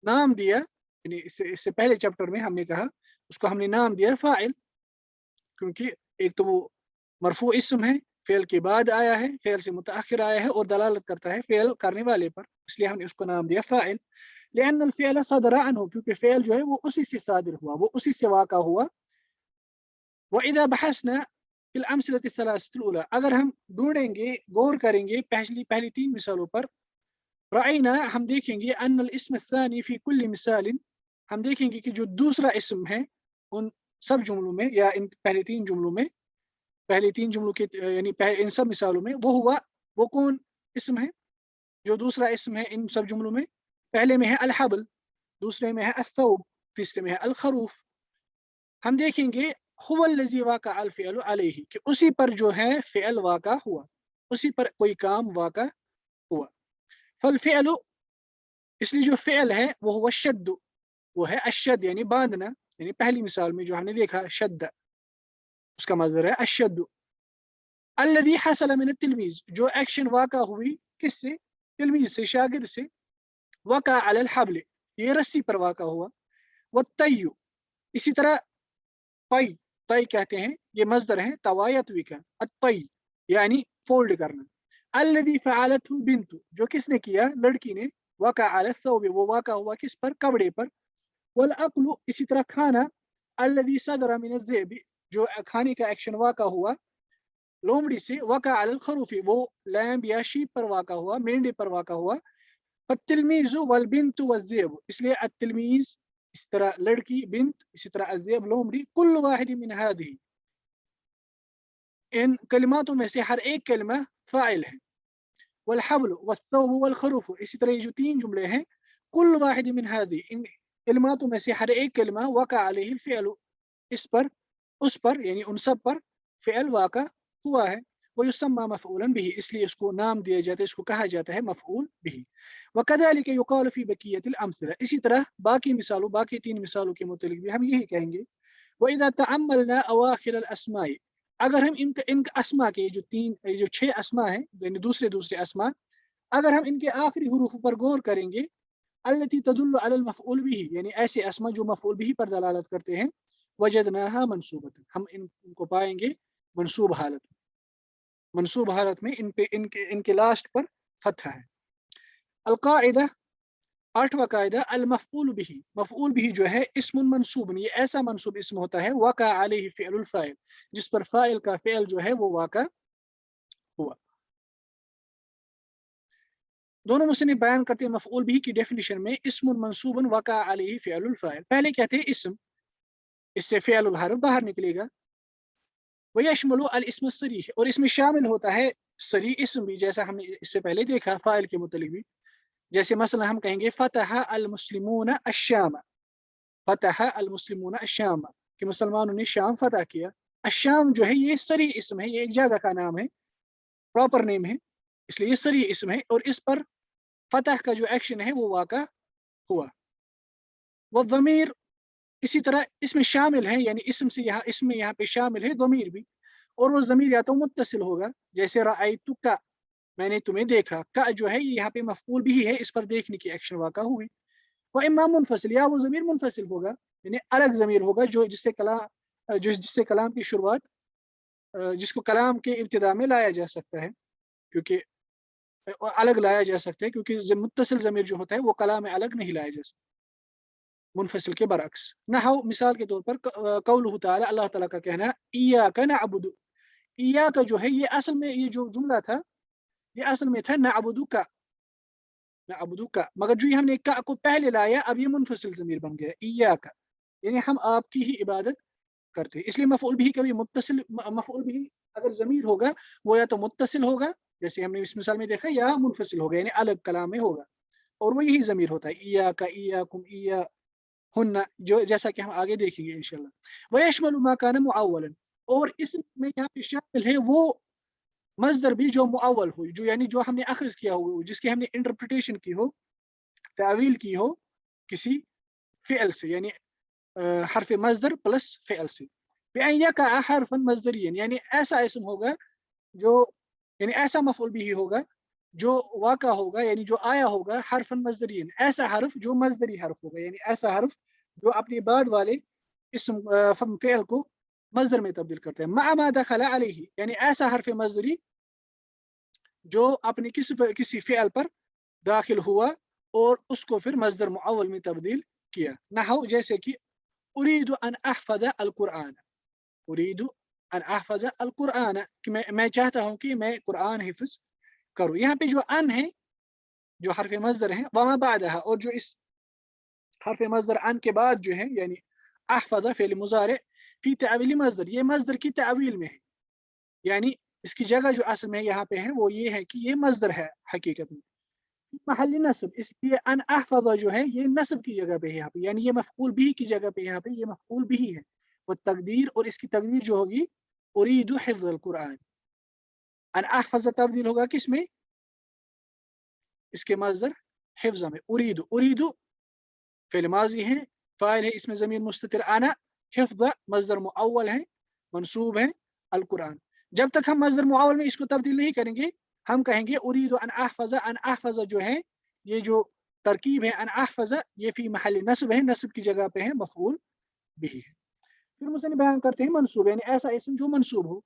नाम दिया, यानी इससे पहले चैप्टर में हमने कहा उसको हमने नाम दिया फ़ाइल, क्योंकि एक तो वो मरफू इस्म है, फ़ेल के बाद आया है, फ़ेल से मुतअख्खिर आया है और दलालत करता है फ़ेल करने वाले पर, इसलिए हमने उसको नाम दिया फ़ाइल। लिअन्नल फ़िअल सदरा अन्हु, क्योंकि फ़ेल जो है वो उसी से सादिर हुआ, वो उसी से वाक़ा हुआ। वइज़ा बहसना फिल अमसिलति सलासतिल ऊला, अगर हम ढूँढेंगे, गौर करेंगे पहली तीन मिसालों पर, रअयना, हम देखेंगे, अन्नल इस्म अस्सानी फ़ी कुल्ली मिसालिन, हम देखेंगे कि जो दूसरा इस्म है उन सब जुमलों में या इन पहले तीन जुमलों में, पहले तीन जुमलों के यानी इन सब मिसालों में, वो हुआ, वो कौन इस्म है? जो दूसरा इस्म है इन सब जुमलों में, पहले में है अल हब्ल, दूसरे में है अस्सौब, तीसरे में है अल खरूफ। हम देखेंगे हुवल्लज़ी वाक़ा अल फ़िअलु अलैहि, कि उसी पर जो है फ़िअल वाक़ा हुआ, उसी पर कोई काम वाक़ा हुआ। फल फ़िअलु, इसलिए जो फ़िअल है वो हुवा शद्दु, वो है अशद यानी बांधना, यानी पहली मिसाल में जो हमने देखा शद्द, उसका मज़दर है अशद्दु। अल्लज़ी हसल मिन तिलमीज़, जो एक्शन वाक़ा हुई किससे? तिलमीज़ से, शागिर्द से। वक़ा अलल हब्ल, ये रस्सी पर वाक़ा हुआ। वत्तय्यु, इसी तरह तय, तय कहते हैं, ये मज़दर है तवायतवी का, अत्तय, यानी फोल्ड करना। अल्लज़ी फ़अलतहु बिन्तु, जो किसने किया, लड़की ने, वक़अ अला थौब, वो वाक़ा हुआ किस पर, कपड़े पर। वल अक्लु, इसी तरह खाना, अल्लज़ी सदरा मिन अज़्ज़िब, जो खाने का एक्शन वाक़ा हुआ लोमड़ी से, वक़अ अलल खरूफी, वो लैम्ब या शीप पर वाक़ा हुआ, मेंढे पर वाक़ा हुआ। फत्तिलमीज़ु वल बिन्तु वज़्ज़िब, इसलिए अत्तिलमीज़ इस तरह लड़की, बिन्त इसी तरह अज़्ज़िब लोमड़ी, कुल्लु वाहिदिन मिन हादिही, इन कलिमातों में से हर एक कलिमा फ़ाइल है। वल हब्लु वस्सौबु वल खरूफु, इसी तरह ये जो 3 जुमले हैं, कुल्लु वाहिदिन मिन हादिही, इन कलिमातों में से हर एक कलिमा वक़अ अलैहिल फ़िअलु, इस पर, उस पर यानी उन सब पर फ़िअल वाक़ा हुआ है। वो युसम्मा मफ़ऊलन बिही, इसलिए इसको नाम दिया जाता है, इसको कहा जाता है मफ़ऊल बिही। वकज़ालिक युक़ालु फ़ी बक़ियतिल अम्सिला, इसी तरह बाकी मिसालों, बाकी 3 मिसालों के मुतालिक भी हम यही कहेंगे। वइज़ा तअम्मलना अवाखिर अल अस्माई, अगर हम इन अस्मा के ये जो 6 अस्मा हैं, यानी दूसरे-दूसरे अस्मा, अगर हम इनके आखिरी हुरूफ पर गौर करेंगे, अल्लती तदुल्लु अलल मफ़ऊल बिही, यानी ऐसे अस्मा जो मफ़ऊल बिही पर दलालत करते हैं, वजदनाहा मंसूबतन, हम इनको पाएंगे मंसूब हालत। मंसूब हालत में इन पे इनके लास्ट पर फतहा है। अल कायदा, 8वां कायदा, अल मफ़ऊल बिही, मफ़ऊल बिही जो है इस्मुन मंसूबन, ये ऐसा मंसूब इस्म होता है, वक़ा अलैहि फ़िअलुल फ़ाइल, जिस पर फ़ाइल का फ़िअल जो है वो वाक़ा हुआ। दोनों मुसन्निफ़ बयान करते हैं मफ़ऊल बिही की डेफिनिशन में, इस्मुन मंसूबन वक़ा अलैहि फ़िअलुल फ़ाइल, पहले कहते हैं इस्म, इससे फ़िअलुल हर्फ़ बाहर निकलेगा। वयशमुलु अल इस्म सरीह, और इसमें शामिल होता है सरी इस्म भी, जैसा हमने इससे पहले देखा फ़ाइल के मुतालिक भी। जैसे मसलन हम कहेंगे फ़तह अल मुस्लिमून अश-शाम, फ़तह अल मुस्लिमून अश-शाम, कि मुसलमानों ने शाम फ़तह किया। अश-शाम जो है ये सरी इस्म है, ये एक जगह का नाम है, प्रॉपर नेम है, इसलिए ये सरी इस्म है, और इस पर फ़तह का जो एक्शन है वो वाक़ा हुआ। वो ज़मीर इसी तरह इसमें शामिल है, यानी इस्म से यहाँ इसमें यहाँ पे शामिल है ज़मीर भी, और वो ज़मीर या तो मुत्तसिल होगा, जैसे रअयतुका, मैंने तुम्हें देखा, का जो है ये यहाँ पे मफ़ऊल भी है, इस पर देखने की एक्शन वाक़ा हुई। व इम्मा मुनफ़सिल, या वो ज़मीर मुनफ़सिल होगा, यानी अलग ज़मीर होगा, जो जिससे कलाम की शुरुआत, जिसको कलाम के इब्तिदा में लाया जा सकता है, क्योंकि अलग लाया जा सकता है, क्योंकि मुत्तसिल ज़मीर जो होता है वो कलाम में अलग नहीं लाया जा सकता, मुनफ़सिल के बरअक्स। नहव, मिसाल के तौर पर क़ौलुहु तआला, अल्लाह ताला का कहना, इय्याका नअबुदु, इय्याका जो है ये असल में, ये जो जुमला था ये असल में था नअबुदुका, नअबुदुका, मगर जो ये हमने का को पहले लाया, अब ये मुनफ़सिल ज़मीर बन गया इय्याका, यानी हम आपकी ही इबादत करते हैं। इसलिए मफ़ऊल बिही कभी मुत्तसिल, मफ़ऊल बिही अगर ज़मीर होगा वो या तो मुत्तसिल होगा, जैसे हमने इस मिसाल में देखा, या मुनफ़सिल होगा, यानी अलग कलाम में होगा, और वो यही ज़मीर होता है, इय्याका, इय्याकुम, इय्याहुन्ना, जो जैसा कि हम आगे देखेंगे इंशाअल्लाह। वयशमलु मा कान मुअव्वलन, और इसमें यहाँ पे शामिल है वो मज़दर भी जो मुअव्वल हो, जो यानी जो हमने अख़ज़ किया हो, जिसकी हमने इंटरप्रिटेशन की हो, तावील की हो किसी फ़िअल से, यानी हर्फ़ मज़दर प्लस फ़िअल से। बिअन यक़अ हर्फ़न मज़दरियन, यानी ऐसा इस्म होगा जो, यानी ऐसा मफ़ऊल बिही होगा जो वाक़ा होगा, यानी जो आया होगा हर्फ़न मज़दरियन, ऐसा हर्फ़ जो मज़दरी हर्फ़ होगा, यानी ऐसा हर्फ़ जो अपने बाद वाले इस्म फ़िअल को मज़दर में तब्दील करता है। मअ मा दख़ल अलैहि, यानी ऐसा हर्फ़ मज़दरी जो अपने किसी फ़िअल पर दाखिल हुआ और उसको फिर मज़दर मुअव्वल में तब्दील किया। नहव, जैसे कि उरीदु अन अहफ़ज़ अल कुरआन, उरीदु अन अहफ़ज़ अल कुरआन, कि मैं चाहता हूँ कि मैं कुरआन हिफ़्ज़ करूँ। यहाँ पे जो अन है, जो हर्फ़ मज़दर है, वमा बादहा, और जो इस हर्फ़ मज़दर अन के बाद जो है, यानी अहफ़ज़ फ़िअल मुज़ारिअ फ़ी तअवील मज़दर, ये मज़दर की तअवील में है, यानी इसकी जगह जो असल में यहाँ पे है वो ये है कि ये मज़दर है हकीकत में। महल्ली नस्ब, इसलिए अन अहफ़ज़ जो है ये नस्ब की जगह पे है यहाँ पे, यानी ये मफ़ऊल बिही की जगह पे यहाँ पे ये मफ़ऊल बिही है। वो तक़दीर, और इसकी तक़दीर जो होगी, उरीदु हिफ़्ज़ल कुरआन, अन अहफ़ज़ तब्दील होगा किसमें, इसके मज़दर हिफ़्ज़ में। उरीदु, उरीदु फ़िल माज़ी है, फ़ाइल है, इसमें ज़मीर मुस्ततिर अना, हिफ़्ज़ मज़दर मुअव्वल है, मंसूब है, अल कुरआन। जब तक हम मज़दर मुअव्वल में इसको तब्दील नहीं करेंगे, हम कहेंगे उरीदु अन अहफ़ज़, अन अहफ़ज़ जो है ये जो तरकीब है अन अहफ़ज़, ये फ़ी महल नस्ब है, नस्ब की जगह पे है, मफ़ऊल बिही है। फिर मुसन्निफ़ बयान करते हैं मंसूब, यानी ऐसा इस्म जो मंसूब हो।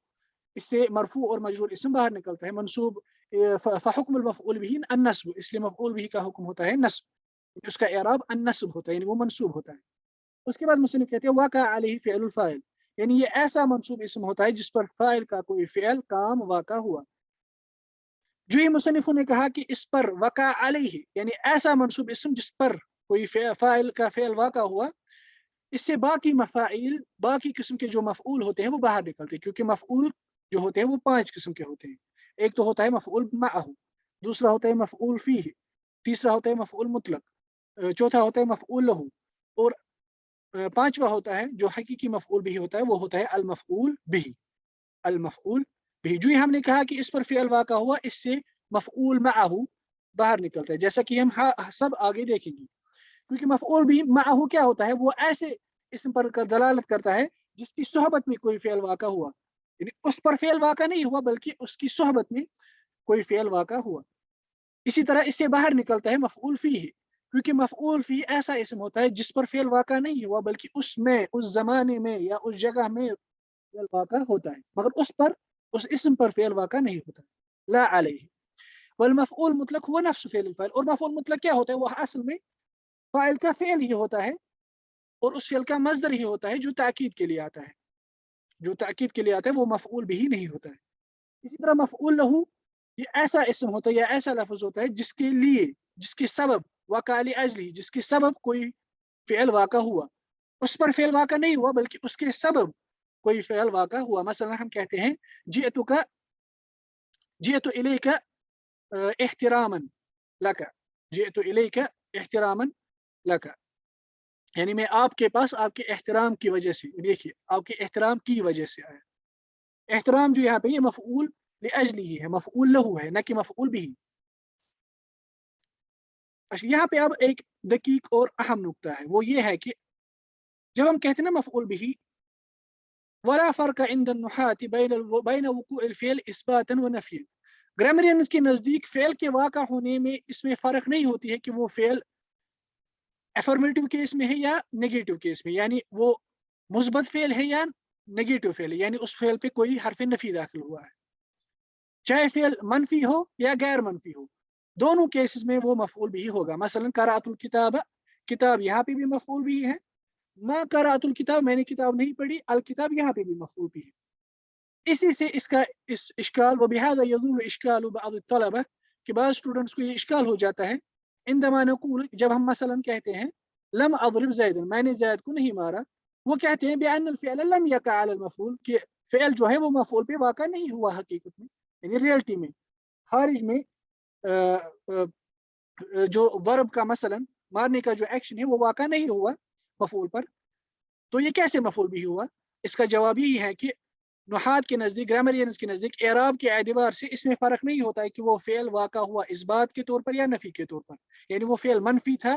इससे मरफू और मजरूर इसम बाहर निकलता है। मनसूब फ़हुक्मुल मफ़ऊल बिही अन्नस्ब, इसलिए मफ़ऊल बिही का हुक्म होता है नस्ब, उसका इराब अन्नस्ब होता है, यानी वो मंसूब होता है। उसके बाद मुसन्निफ़ कहते हैं वाक़ा अलैहि फ़िअलुल फ़ाइल, यानी ये ऐसा मंसूब इसम होता है जिस पर फ़ाइल का कोई फ़िअल काम वाक़ा हुआ। जो ये मुसन्निफ़ों ने कहा कि इस पर वक़ा अलैहि, यानी ऐसा मंसूब इसम जिस पर कोई फ़ाइल का फ़िअल वाक़ा हुआ, इससे बाकी मफ़ाइल, बाकी किस्म के जो मफ़ऊल होते हैं वो बाहर निकलते हैं, क्योंकि मफ़ऊल जो होते हैं वो 5 किस्म के होते हैं। एक तो होता है मफ़ऊल मअहू, दूसरा होता है मफ़ऊल फ़ीह, तीसरा होता है मफ़ऊल मुतलक, चौथा होता है मफ़ऊल लहू, और पाँचवा होता है जो हकीकी मफ़ऊल बिही होता है, वो होता है अल मफ़ऊल बिही। अल मफ़ऊल बिही, जो ही हमने कहा कि इस पर फ़िअल वाक़ा हुआ, इससे मफ़ऊल मअहू बाहर निकलता है, जैसा कि हम सब आगे देखेंगे। क्योंकि मफ़ऊल बिही मअहू क्या होता है, वो ऐसे इस्म पर दलालत करता है जिसकी सोहबत में कोई फ़िअल वाक़ा हुआ, यानी उस पर फ़िअल वाक़ा नहीं हुआ बल्कि उसकी सोहबत में कोई फ़िअल वाक़ा हुआ। इसी तरह इससे बाहर निकलता है मफ़ऊल फ़ीह, क्योंकि मफ़ऊल फ़ीह ऐसा इस्म होता है जिस पर फ़िअल वाक़ा नहीं हुआ बल्कि उसमें, उस ज़माने में या उस जगह में फ़िअल वाक़ा होता है, मगर उस पर, उस इस्म पर फ़िअल वाक़ा नहीं होता। ला अलैहि। वल मफ़ऊल मुतलक हुवा नफ्सु फ़िअलिल फ़ाइल, और मफ़ऊल मुतलक क्या होता है, वो असल में फ़ाइल का फ़िअल ही होता है और उस फ़िअल का मज़दर ही होता है जो ताकीद के लिए आता है। जो ताकीद के लिए आता है वो मफ़ऊल बिही नहीं होता है। इसी तरह मफ़ऊल लहू, ये ऐसा इस्म होता है या ऐसा लफ्ज़ होता है जिसके लिए, जिसके सबब, वक़ा लिअजलिही, जिसके सबब कोई फ़िअल वाक़ा हुआ। उस पर फ़िअल वाक़ा नहीं हुआ बल्कि उसके सबब कोई फ़िअल वाक़ा हुआ। मसलन हम कहते हैं जिअतुका, जिअतु इलैका इह्तिरामन लका, जिअतु इलैका इह्तिरामन लका, यानी मैं आपके पास आपके एहतराम की वजह से, देखिए आपके एहतराम की वजह से आया। एहतराम जो यहाँ पे ये मफ़ऊल लिअजलिही है, मफ़ऊल लहू है, ना कि मफ़ऊल बिही। अच्छा, यहाँ पे अब एक दकीक और अहम नुक्ता है, वो ये है कि जब हम कहते हैं ना मफ़ऊल बिही, वला फ़र्क़ इंद अन्नुहात बैन वक़ूइल फ़िअल इस्बातन व नफ़यन। ग्रामरियंस के नज़दीक फ़िअल के वाक़ा होने में इसमें फ़र्क नहीं होती है कि वो फ़िअल अफ़र्मेटिव केस में है या नेगेटिव केस में, यानी वो मुस्बत फ़िअल है या नेगेटिव फ़िअल है, यानी उस फ़िअल पे कोई हर्फ़ नफ़ी दाखिल हुआ है। चाहे फ़िअल मनफ़ी हो या गैर मनफ़ी हो, दोनों केसेस में वो मफ़ऊल बिही होगा। मसलन क़राअतुल किताब, किताब यहाँ पे भी मफ़ऊल बिही है। मा क़राअतुल किताब, मैंने किताब नहीं पढ़ी, अल किताब यहाँ पे भी मफ़ऊल बिही है। इसी से इसका इस इश्काल व बिहाज़ा यज़ूलु इश्कालु बअद अत-तलबा, कि बाद स्टूडेंट्स को ये इश्काल हो जाता है, इंदमा नक़ूल, जब हम मसलन कहते हैं लम अज़रिब ज़ैदन, मैंने ज़ैद को नहीं मारा, वो कहते हैं बिअन्नल फ़िअल लम यक़अ अलल मफ़ऊल, कि फ़िअल जो है वो मफ़ऊल पे वाक़ा नहीं हुआ हकीकत में, यानी रियलिटी में, ख़ारिज में अ अ जो वर्ब का मसलन मारने का जो एक्शन है वो वाक़ा नहीं हुआ मफ़ऊल पर, तो ये कैसे मफ़ऊल बिही हुआ? इसका जवाब यही है कि नुहात के नज़दीक, ग्रामरियंस के नज़दीक एराब के एतबार से इसमें फ़र्क नहीं होता है कि वो फ़िअल वाक़ा हुआ इस्बात के तौर पर या नफ़ी के तौर पर, यानी वो फ़िअल मनफ़ी था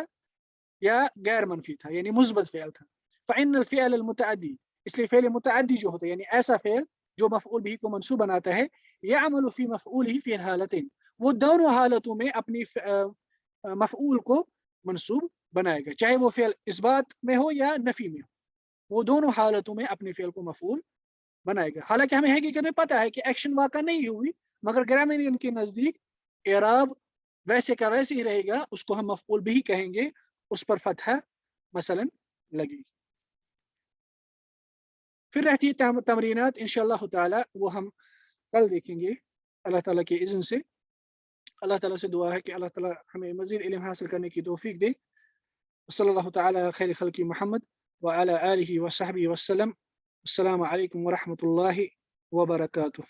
या गैर मनफ़ी था, यानी मुस्बत फ़िअल था। फ़इन्नल फ़िअल अल मुतअद्दी, इसलिए फ़िअल मुतअद्दी जो होता है, यानी ऐसा फ़िअल जो मफ़ऊल बिही को मंसूब बनाता है, यअमलु फ़ी मफ़ऊलिही फ़िल हालतैन, वो दोनों हालतों में अपनी मफ़ऊल को मंसूब बनाएगा, चाहे वो फ़िअल इस्बात में हो या नफ़ी में हो, वो दोनों हालतों में अपने फ़िअल को मफ़ऊल बनाएगा। हालाँकि हमें हकीकत में पता है कि एक्शन वाक़ा नहीं हुई, मगर ग्रामरियन के नज़दीक एराब वैसे का वैसे ही रहेगा, उसको हम मफ़ऊल बिही कहेंगे, उस पर फ़तहा मसलन लगेगी। फिर रहती है तमरीनात, इंशाअल्लाह ताला वो हम कल देखेंगे अल्लाह ताला के इज़्न से। अल्लाह ताला से दुआ है कि अल्लाह ताला हमें मज़ीद इल्म हासिल करने की तौफ़ीक दे। सल्लल्लाहु ताला अला खैरि ख़ल्क़ि मुहम्मद व अला आलिहि व सहबिहि वस्सलम। अस्सलामु अलैकुम व रहमतुल्लाहि व बरकातुहू।